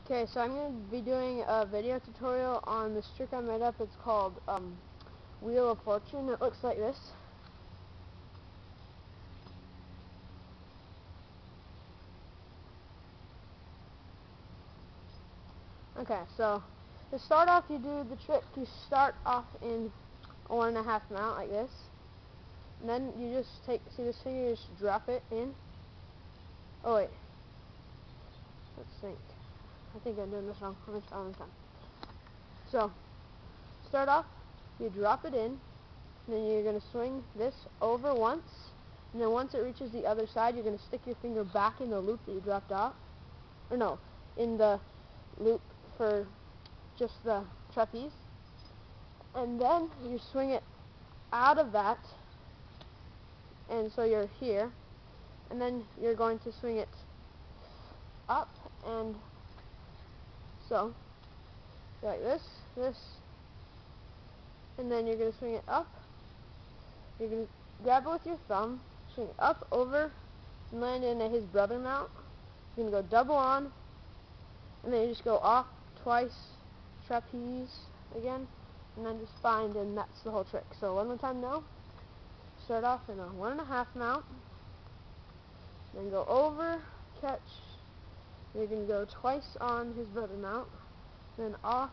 Okay, so I'm going to be doing a video tutorial on this trick I made up. It's called Wheel of Fortune. It looks like this. Okay, so to start off, you do the trick. You start off in a 1.5 mount like this. And then you just see this finger, you just drop it in. Oh wait, let's think. I think I'm doing this wrong. Let me try one time. So, start off, you drop it in, and then you're going to swing this over once, and then once it reaches the other side, you're going to stick your finger back in the loop that you dropped off. Or no, in the loop for just the trapeze. And then you swing it out of that, and so you're here, and then you're going to swing it up, and so like this, and then you're going to swing it up. You're going to grab it with your thumb, swing it up, over, and land in his brother mount. You're going to go double on, and then you just go off twice, trapeze again, and then just find, and that's the whole trick. So one more time now. Start off in a 1.5 mount, then go over, catch. You're going to go twice on his brother mount, then off,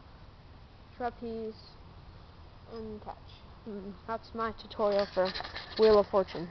trapeze, and catch. That's my tutorial for Wheel of Fortune.